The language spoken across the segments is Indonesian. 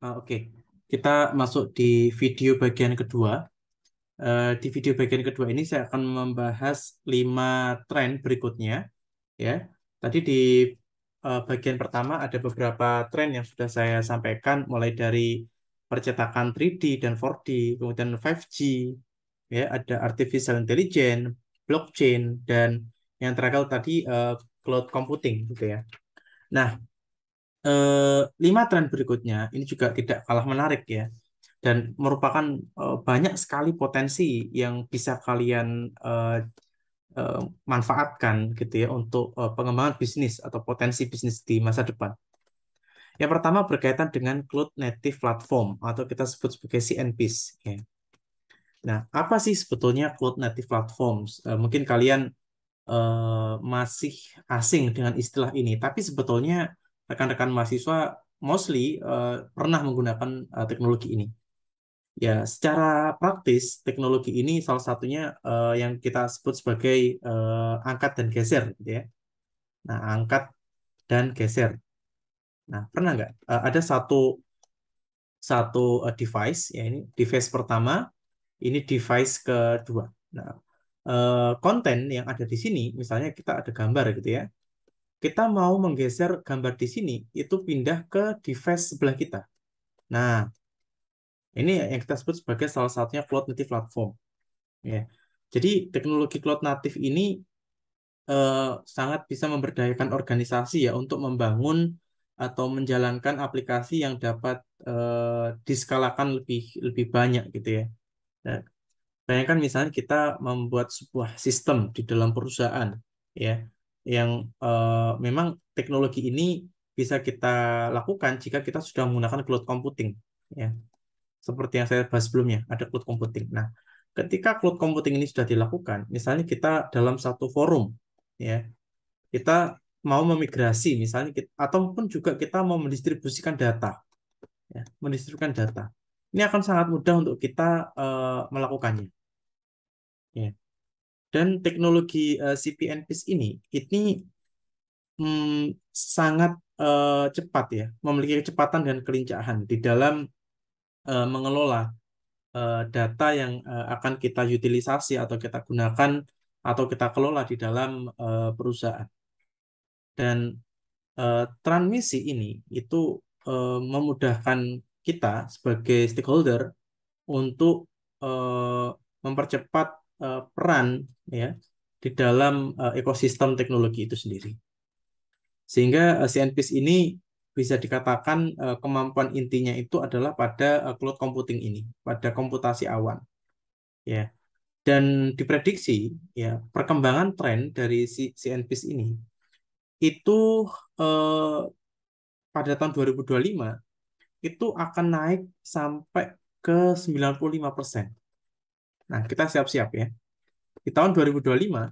Oke, kita masuk di video bagian kedua. Di video bagian kedua ini saya akan membahas 5 tren berikutnya. Ya, tadi di bagian pertama ada beberapa tren yang sudah saya sampaikan, mulai dari percetakan 3D dan 4D, kemudian 5G, ya, ada artificial intelligence, blockchain, dan yang terakhir tadi cloud computing, gitu ya. Nah, 5 tren berikutnya ini juga tidak kalah menarik ya, dan merupakan banyak sekali potensi yang bisa kalian eh, eh, manfaatkan gitu ya untuk pengembangan bisnis atau potensi bisnis di masa depan. Yang pertama berkaitan dengan Cloud Native Platform atau kita sebut sebagai CNPs. Ya. Nah, apa sih sebetulnya Cloud Native Platforms? Mungkin kalian masih asing dengan istilah ini, tapi sebetulnya rekan-rekan mahasiswa mostly pernah menggunakan teknologi ini. Ya, secara praktis teknologi ini salah satunya yang kita sebut sebagai angkat dan geser, gitu ya. Nah, angkat dan geser. Nah, pernah nggak ada satu satu device, ya ini device pertama, ini device kedua. Nah, konten yang ada di sini, misalnya kita ada gambar gitu ya, kita mau menggeser gambar di sini, itu pindah ke device sebelah kita. Nah, ini yang kita sebut sebagai salah satunya cloud native platform. Ya. Jadi teknologi cloud native ini eh, sangat bisa memberdayakan organisasi ya untuk membangun atau menjalankan aplikasi yang dapat diskalakan lebih lebih banyak gitu ya. Nah, bayangkan misalnya kita membuat sebuah sistem di dalam perusahaan ya yang memang teknologi ini bisa kita lakukan jika kita sudah menggunakan cloud computing ya. Seperti yang saya bahas sebelumnya, ada cloud computing. Nah, ketika cloud computing ini sudah dilakukan, misalnya kita dalam satu forum ya, kita mau memigrasi misalnya ataupun juga kita mau mendistribusikan data ya, mendistribusikan data. Ini akan sangat mudah untuk kita melakukannya ya. Dan teknologi CPNPs ini sangat cepat ya, memiliki kecepatan dan kelincahan di dalam mengelola data yang akan kita utilisasi atau kita gunakan atau kita kelola di dalam perusahaan. Dan transmisi ini itu memudahkan kita sebagai stakeholder untuk eh, mempercepat peran ya di dalam ekosistem teknologi itu sendiri. Sehingga CNPs ini bisa dikatakan kemampuan intinya itu adalah pada cloud computing ini, pada komputasi awan. Ya, dan diprediksi ya perkembangan tren dari si CNPs ini itu eh, pada tahun 2025 itu akan naik sampai ke 95%. Nah, kita siap-siap ya. Di tahun 2025,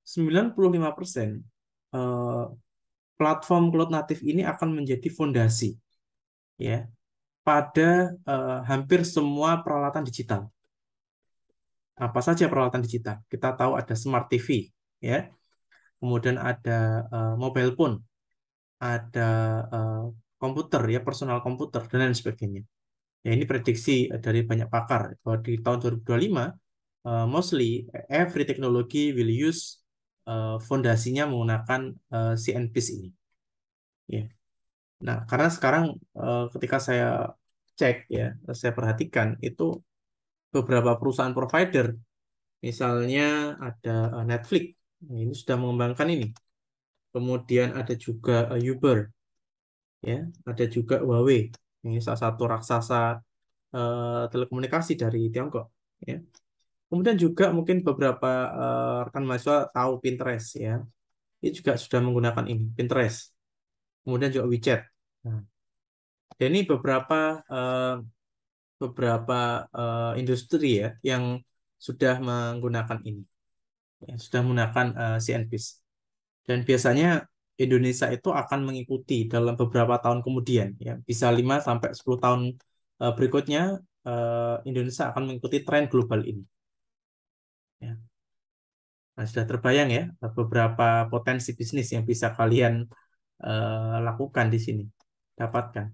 95% eh, platform cloud native ini akan menjadi fondasi ya pada hampir semua peralatan digital. Apa saja peralatan digital? Kita tahu ada smart TV ya, kemudian ada mobile phone, ada eh, komputer ya, personal komputer dan lain sebagainya. Ya, ini prediksi dari banyak pakar bahwa di tahun 2025 mostly every technology will use fondasinya menggunakan CNPs ini. Ya. Nah, karena sekarang ketika saya cek ya, saya perhatikan itu beberapa perusahaan provider, misalnya ada Netflix, nah, ini sudah mengembangkan ini. Kemudian ada juga Uber, ya, ada juga Huawei. Ini salah satu raksasa telekomunikasi dari Tiongkok. Ya. Kemudian juga mungkin beberapa rekan mahasiswa tahu Pinterest ya. Ini juga sudah menggunakan ini, Pinterest. Kemudian juga WeChat. Nah, dan ini beberapa industri ya yang sudah menggunakan ini, ya, sudah menggunakan CNPs. Dan biasanya Indonesia itu akan mengikuti dalam beberapa tahun kemudian, ya, bisa 5 sampai 10 tahun berikutnya Indonesia akan mengikuti tren global ini. Ya. Nah, sudah terbayang ya beberapa potensi bisnis yang bisa kalian lakukan di sini, dapatkan.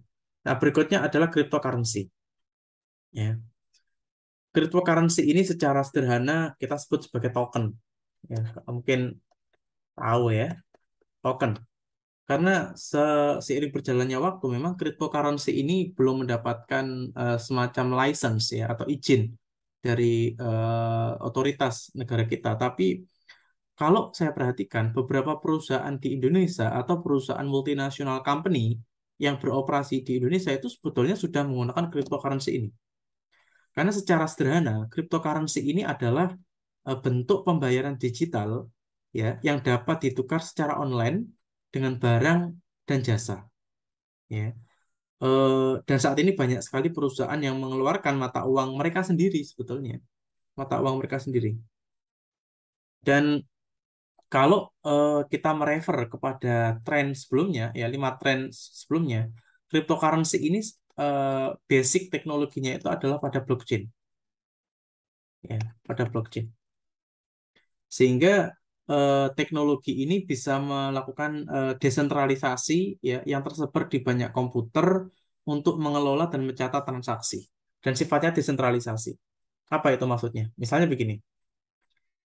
Nah, berikutnya adalah cryptocurrency. Ya. Cryptocurrency ini secara sederhana kita sebut sebagai token. Ya, mungkin tahu ya, token. Karena seiring berjalannya waktu, memang cryptocurrency ini belum mendapatkan semacam license ya atau izin dari otoritas negara kita. Tapi kalau saya perhatikan, beberapa perusahaan di Indonesia atau perusahaan multinasional company yang beroperasi di Indonesia itu sebetulnya sudah menggunakan cryptocurrency ini. Karena secara sederhana, cryptocurrency ini adalah bentuk pembayaran digital ya yang dapat ditukar secara online dengan barang dan jasa. Ya. Dan saat ini banyak sekali perusahaan yang mengeluarkan mata uang mereka sendiri sebetulnya, mata uang mereka sendiri. Dan kalau kita merefer kepada tren sebelumnya, ya 5 tren sebelumnya, cryptocurrency ini basic teknologinya itu adalah pada blockchain, ya, pada blockchain. Sehingga teknologi ini bisa melakukan desentralisasi ya yang tersebar di banyak komputer untuk mengelola dan mencatat transaksi dan sifatnya desentralisasi. Apa itu maksudnya? Misalnya begini,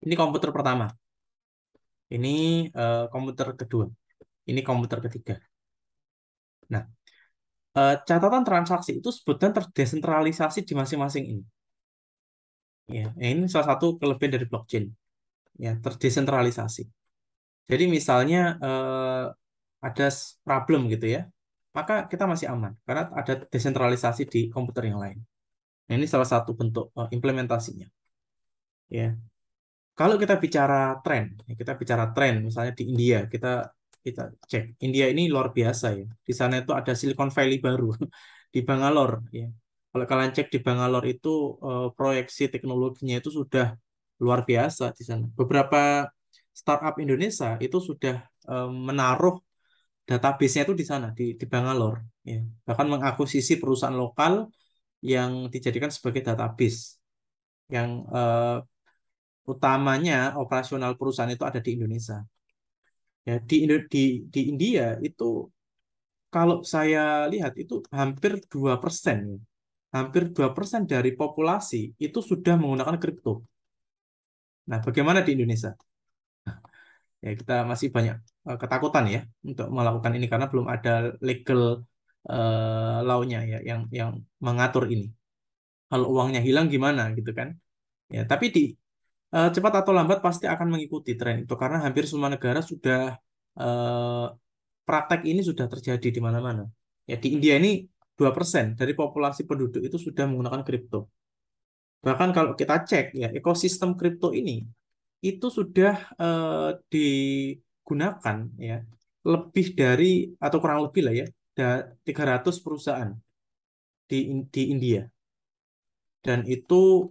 ini komputer pertama, ini komputer kedua, ini komputer ketiga. Nah, catatan transaksi itu sebetulnya terdesentralisasi di masing-masing ini. Ya, ini salah satu kelebihan dari blockchain, ya terdesentralisasi. Jadi misalnya ada problem gitu ya, maka kita masih aman karena ada desentralisasi di komputer yang lain. Nah, ini salah satu bentuk implementasinya. Ya, kalau kita bicara tren, ya, kita bicara tren, misalnya di India, kita kita cek India ini luar biasa ya. Di sana itu ada Silicon Valley baru di Bangalore. Ya, kalau kalian cek di Bangalore itu proyeksi teknologinya itu sudah luar biasa di sana. Beberapa startup Indonesia itu sudah menaruh database-nya itu di sana di Bangalore. Ya. Bahkan mengakuisisi perusahaan lokal yang dijadikan sebagai database yang utamanya operasional perusahaan itu ada di Indonesia. Ya, di India itu kalau saya lihat itu hampir 2%. Ya. Hampir 2% dari populasi itu sudah menggunakan kripto. Nah, bagaimana di Indonesia? Ya, kita masih banyak ketakutan ya untuk melakukan ini karena belum ada legal law-nya ya yang mengatur ini. Kalau uangnya hilang gimana gitu kan? Ya, tapi cepat atau lambat pasti akan mengikuti tren itu karena hampir semua negara sudah eh, praktek ini sudah terjadi di mana-mana. Ya, di India ini 2% dari populasi penduduk itu sudah menggunakan kripto. Bahkan kalau kita cek ya ekosistem kripto ini itu sudah digunakan ya lebih dari atau kurang lebih lah ya 300 perusahaan di India dan itu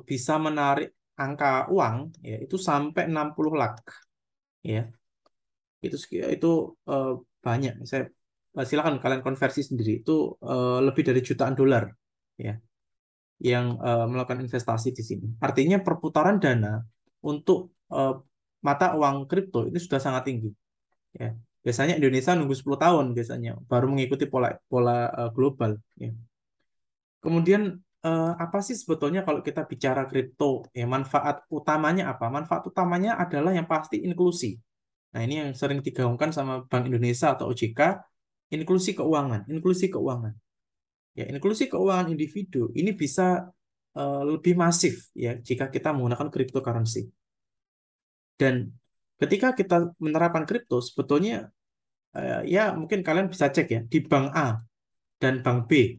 bisa menarik angka uang ya itu sampai 60 lakh ya itu eh, banyak saya silakan kalian konversi sendiri itu lebih dari jutaan dolar ya yang melakukan investasi di sini artinya perputaran dana untuk mata uang kripto ini sudah sangat tinggi ya biasanya Indonesia nunggu 10 tahun biasanya baru mengikuti pola pola global ya kemudian apa sih sebetulnya kalau kita bicara kripto? Ya, manfaat utamanya apa? Manfaat utamanya adalah yang pasti inklusi. Nah, ini yang sering digaungkan sama Bank Indonesia atau OJK, inklusi keuangan, inklusi keuangan. Ya, inklusi keuangan individu ini bisa lebih masif ya jika kita menggunakan cryptocurrency. Dan ketika kita menerapkan kripto, sebetulnya ya mungkin kalian bisa cek ya di bank A dan bank B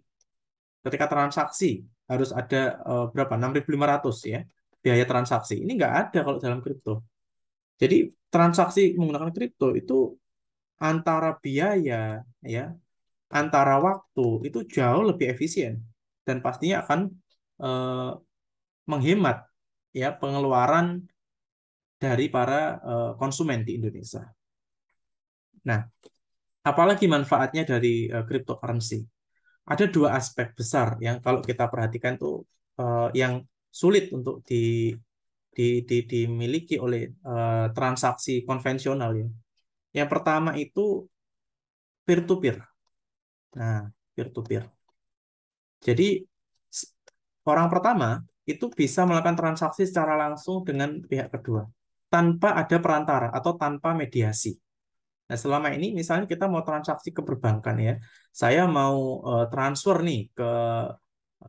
ketika transaksi harus ada berapa 6.500 ya biaya transaksi ini nggak ada kalau dalam kripto jadi transaksi menggunakan kripto itu antara biaya ya antara waktu itu jauh lebih efisien dan pastinya akan eh, menghemat ya pengeluaran dari para konsumen di Indonesia. Nah, apalagi manfaatnya dari cryptocurrency? Ada dua aspek besar yang kalau kita perhatikan tuh yang sulit untuk dimiliki oleh transaksi konvensional ya. Yang pertama itu peer to peer. Nah, peer to peer. Jadi orang pertama itu bisa melakukan transaksi secara langsung dengan pihak kedua tanpa ada perantara atau tanpa mediasi. Nah, selama ini misalnya kita mau transaksi ke perbankan ya, saya mau transfer nih ke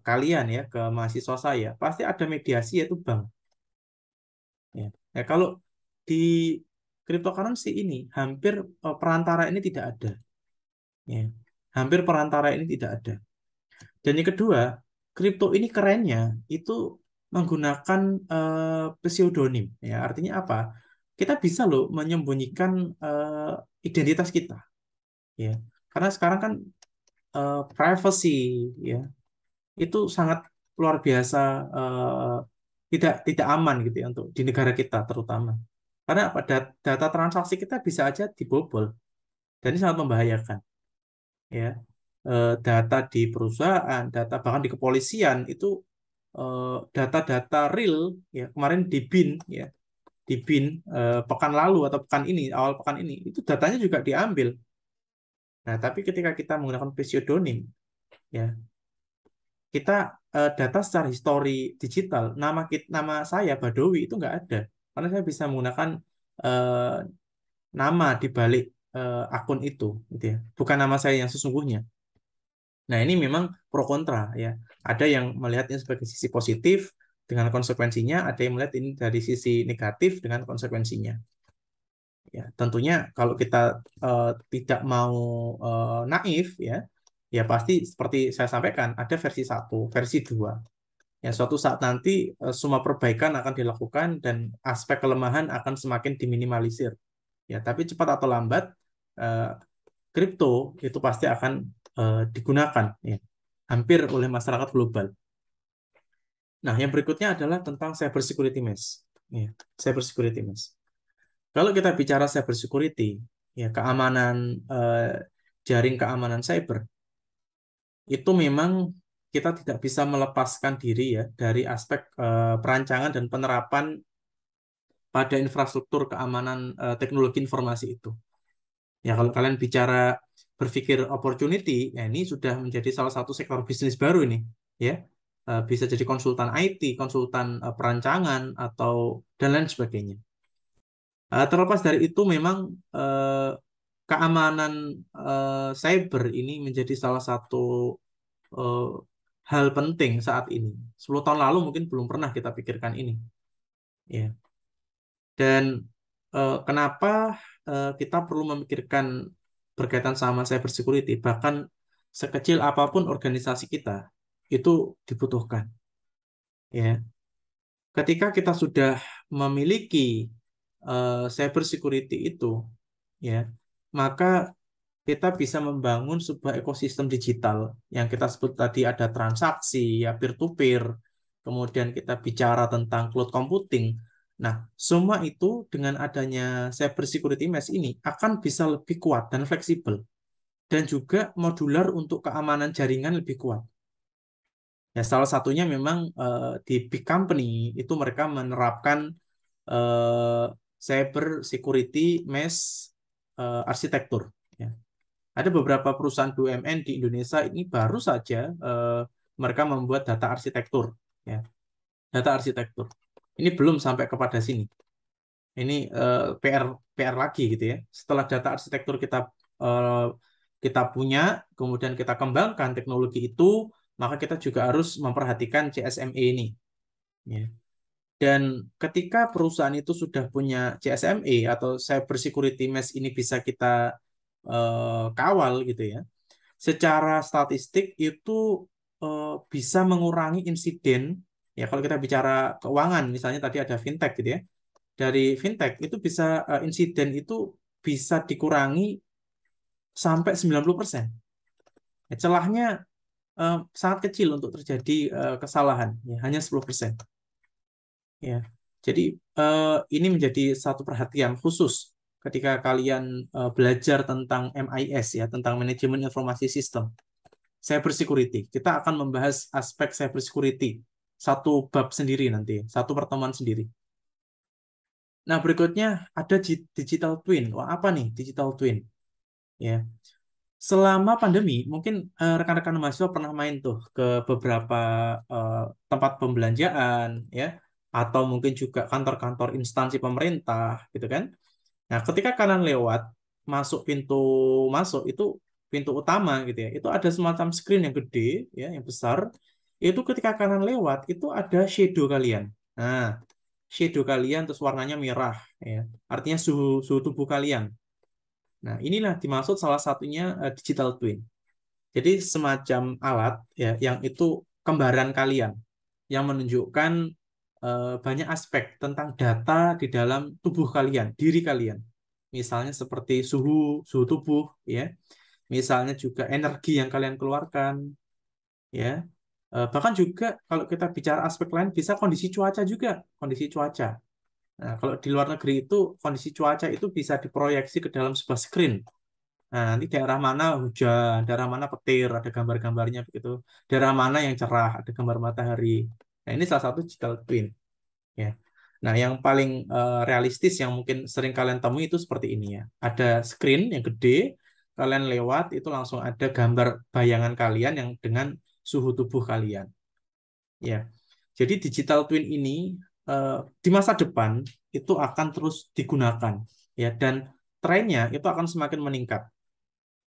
kalian ya, ke mahasiswa saya, pasti ada mediasi yaitu bank. Ya. Nah, kalau di cryptocurrency ini hampir perantara ini tidak ada. Ya. Hampir perantara ini tidak ada. Dan yang kedua, kripto ini kerennya itu menggunakan pseudonim. Ya, artinya apa? Kita bisa loh menyembunyikan identitas kita. Ya, karena sekarang kan privacy ya itu sangat luar biasa tidak aman gitu ya untuk di negara kita terutama. Karena apa? Data transaksi kita bisa aja dibobol dan ini sangat membahayakan. Ya, data di perusahaan, data bahkan di kepolisian itu data-data real ya kemarin di BIN ya di BIN pekan lalu atau pekan ini awal pekan ini itu datanya juga diambil. Nah, tapi ketika kita menggunakan pseudonym ya kita data secara histori digital nama saya Badowi itu nggak ada karena saya bisa menggunakan eh, nama di balik akun itu gitu ya bukan nama saya yang sesungguhnya. Nah, ini memang pro kontra ya. Ada yang melihat ini sebagai sisi positif dengan konsekuensinya, ada yang melihat ini dari sisi negatif dengan konsekuensinya. Ya, tentunya kalau kita tidak mau naif ya, ya pasti seperti saya sampaikan ada versi satu, versi dua. Ya, suatu saat nanti semua perbaikan akan dilakukan dan aspek kelemahan akan semakin diminimalisir. Ya, tapi cepat atau lambat eh, kripto itu pasti akan digunakan ya, hampir oleh masyarakat global. Nah, yang berikutnya adalah tentang cyber security mesh. Ya, cyber security mesh. Kalau kita bicara cyber security, ya keamanan jaring keamanan cyber itu memang kita tidak bisa melepaskan diri ya dari aspek perancangan dan penerapan pada infrastruktur keamanan teknologi informasi itu. Ya, kalau kalian bicara berpikir opportunity, ya ini sudah menjadi salah satu sektor bisnis baru ini, ya. Bisa jadi konsultan IT, konsultan perancangan atau dan lain sebagainya. Terlepas dari itu, memang eh, keamanan cyber ini menjadi salah satu eh, hal penting saat ini. 10 tahun lalu mungkin belum pernah kita pikirkan ini, ya. Dan kenapa kita perlu memikirkan berkaitan sama cyber security, bahkan sekecil apapun organisasi kita itu dibutuhkan. Ya, ketika kita sudah memiliki cyber security itu, ya, maka kita bisa membangun sebuah ekosistem digital yang kita sebut tadi ada transaksi, ya peer-to-peer, kemudian kita bicara tentang cloud computing. Nah, semua itu dengan adanya cyber security mesh ini akan bisa lebih kuat dan fleksibel dan juga modular untuk keamanan jaringan lebih kuat. Ya, salah satunya memang di big company itu mereka menerapkan eh, cyber security mesh arsitektur. Ya. Ada beberapa perusahaan BUMN di Indonesia ini baru saja mereka membuat data arsitektur, ya, data arsitektur. Ini belum sampai kepada sini. Ini PR lagi gitu ya. Setelah data arsitektur eh, kita punya, kemudian kita kembangkan teknologi itu, maka kita juga harus memperhatikan CSME ini. Ya. Dan ketika perusahaan itu sudah punya CSME atau cyber security mesh ini bisa kita kawal gitu ya. Secara statistik itu bisa mengurangi insiden ya kalau kita bicara keuangan misalnya tadi ada fintech gitu ya. Dari fintech itu bisa insiden itu bisa dikurangi sampai 90%. Ya, celahnya sangat kecil untuk terjadi kesalahan ya hanya 10%. Ya. Jadi ini menjadi satu perhatian khusus ketika kalian belajar tentang MIS ya, tentang manajemen informasi sistem, cyber security. Kita akan membahas aspek cyber security satu bab sendiri nanti, satu pertemuan sendiri. Nah, berikutnya ada digital twin. Wah, apa nih digital twin? Ya. Selama pandemi, mungkin rekan-rekan mahasiswa pernah main tuh ke beberapa eh, tempat pembelanjaan, ya, atau mungkin juga kantor-kantor instansi pemerintah, gitu kan? Nah, ketika kalian lewat masuk pintu masuk itu pintu utama gitu ya, itu ada semacam screen yang gede, ya, yang besar. Itu ketika kalian lewat itu ada shadow kalian. Nah, shadow kalian terus warnanya merah, ya, artinya suhu suhu tubuh kalian. Nah, inilah dimaksud salah satunya digital twin. Jadi semacam alat ya yang itu kembaran kalian yang menunjukkan banyak aspek tentang data di dalam tubuh kalian, diri kalian. Misalnya seperti suhu suhu tubuh ya, misalnya juga energi yang kalian keluarkan ya. Bahkan juga kalau kita bicara aspek lain bisa kondisi cuaca juga, kondisi cuaca. Nah, kalau di luar negeri itu kondisi cuaca itu bisa diproyeksi ke dalam sebuah screen. Nah, nanti daerah mana hujan, daerah mana petir, ada gambar-gambarnya begitu. Daerah mana yang cerah, ada gambar matahari. Nah, ini salah satu digital twin, ya. Nah, yang paling realistis yang mungkin sering kalian temui itu seperti ini ya. Ada screen yang gede, kalian lewat itu langsung ada gambar bayangan kalian yang dengan suhu tubuh kalian, ya. Jadi digital twin ini di masa depan itu akan terus digunakan, ya, dan trennya itu akan semakin meningkat.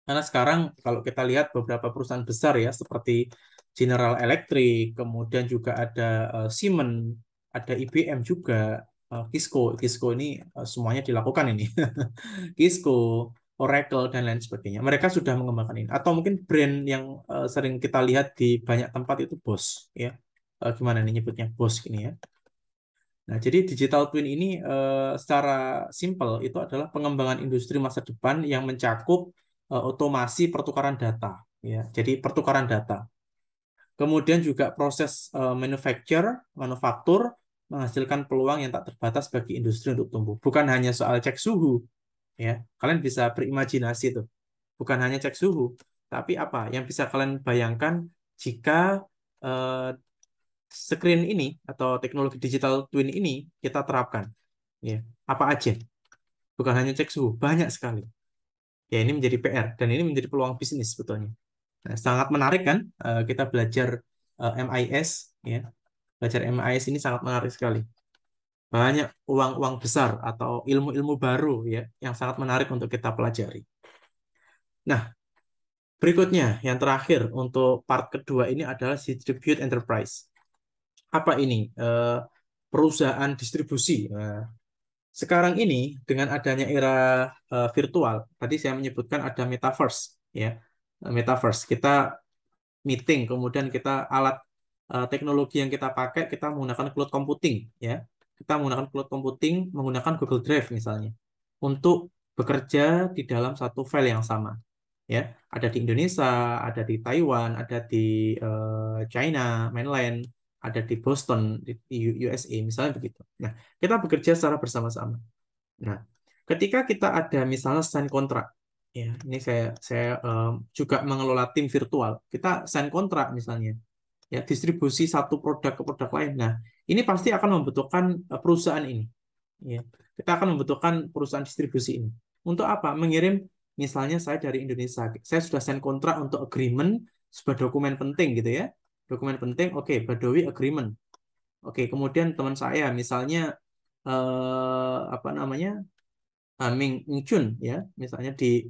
Karena sekarang kalau kita lihat beberapa perusahaan besar ya seperti General Electric, kemudian juga ada Siemens, ada IBM juga, Kisco ini semuanya dilakukan ini. Kisco, Oracle dan lain sebagainya. Mereka sudah mengembangkan ini. Atau mungkin brand yang sering kita lihat di banyak tempat itu Bosch ya. Gimana nih nyebutnya Bosch ini ya. Nah, jadi digital twin ini secara simpel itu adalah pengembangan industri masa depan yang mencakup otomasi pertukaran data, ya. Jadi pertukaran data. Kemudian juga proses manufaktur menghasilkan peluang yang tak terbatas bagi industri untuk tumbuh. Bukan hanya soal cek suhu, ya. Kalian bisa berimajinasi tuh. Bukan hanya cek suhu, tapi apa yang bisa kalian bayangkan jika eh, screen ini atau teknologi digital twin ini kita terapkan, ya, apa aja, bukan hanya cek suhu, banyak sekali, ya. Ini menjadi PR dan ini menjadi peluang bisnis sebetulnya. Nah, sangat menarik kan, kita belajar MIS, ya, belajar MIS ini sangat menarik sekali, banyak uang-uang besar atau ilmu-ilmu baru ya yang sangat menarik untuk kita pelajari. Nah, berikutnya yang terakhir untuk part kedua ini adalah distribute enterprise. Apa ini? Perusahaan distribusi. Nah, sekarang ini dengan adanya era virtual, tadi saya menyebutkan ada metaverse, ya. Metaverse, kita meeting, kemudian kita alat teknologi yang kita pakai, kita menggunakan cloud computing, ya. Kita menggunakan cloud computing, menggunakan Google Drive misalnya, untuk bekerja di dalam satu file yang sama, ya. Ada di Indonesia, ada di Taiwan, ada di China, mainland, ada di Boston, di USA, misalnya begitu. Nah, kita bekerja secara bersama-sama. Nah, ketika kita ada misalnya sign kontrak, ya, ini saya juga mengelola tim virtual. Kita sign kontrak misalnya, ya, distribusi satu produk ke produk lain. Nah, ini pasti akan membutuhkan perusahaan ini, ya. Kita akan membutuhkan perusahaan distribusi ini. Untuk apa? Mengirim, misalnya saya dari Indonesia, saya sudah sign kontrak untuk agreement sebuah dokumen penting gitu ya. Dokumen penting, oke, Badawi agreement. Oke, kemudian teman saya misalnya apa namanya? Ming Chun ya, misalnya di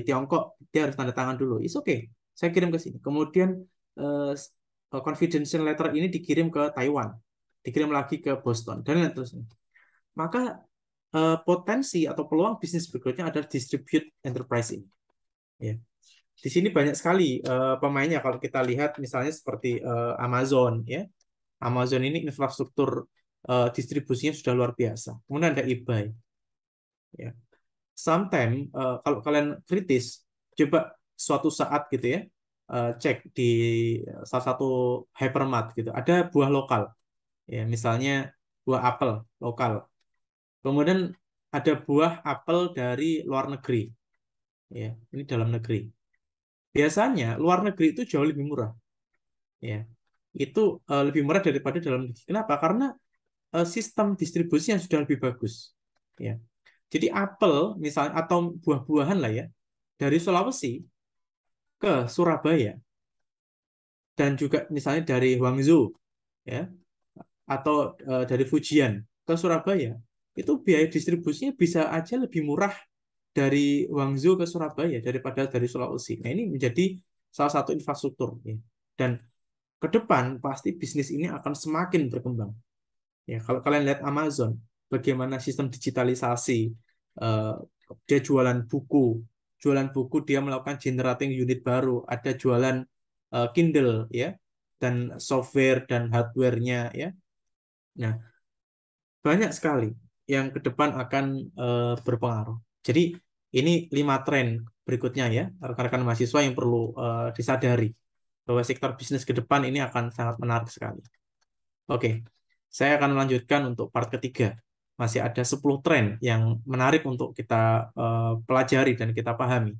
Tiongkok dia harus tanda tangan dulu. It's okay. Saya kirim ke sini. Kemudian confidential letter ini dikirim ke Taiwan, dikirim lagi ke Boston dan lain terusnya. Maka potensi atau peluang bisnis berikutnya adalah distribute enterprise ini. Ya. Di sini banyak sekali pemainnya kalau kita lihat misalnya seperti Amazon ya. Amazon ini infrastruktur distribusinya sudah luar biasa. Kemudian ada eBay ya. Sometimes kalau kalian kritis, coba suatu saat gitu ya, cek di salah satu hypermart gitu, ada buah lokal, ya, misalnya buah apel lokal. Kemudian ada buah apel dari luar negeri, ya, ini dalam negeri. Biasanya luar negeri itu jauh lebih murah, ya. Itu lebih murah daripada dalam negeri. Kenapa? Karena sistem distribusi yang sudah lebih bagus, ya. Jadi apel misalnya atau buah-buahan lah ya dari Sulawesi ke Surabaya dan juga misalnya dari Guangzhou ya atau dari Fujian ke Surabaya, itu biaya distribusinya bisa aja lebih murah dari Guangzhou ke Surabaya daripada dari Sulawesi. Nah, ini menjadi salah satu infrastruktur ya. Dan ke depan pasti bisnis ini akan semakin berkembang. Ya, kalau kalian lihat Amazon, bagaimana sistem digitalisasi, eh, dia jualan buku dia melakukan generating unit baru, ada jualan Kindle ya, dan software dan hardware-nya ya. Nah, banyak sekali yang ke depan akan berpengaruh. Jadi ini 5 tren berikutnya ya, rekan-rekan mahasiswa yang perlu disadari bahwa sektor bisnis ke depan ini akan sangat menarik sekali. Oke, saya akan melanjutkan untuk part ketiga. Masih ada 10 tren yang menarik untuk kita pelajari dan kita pahami.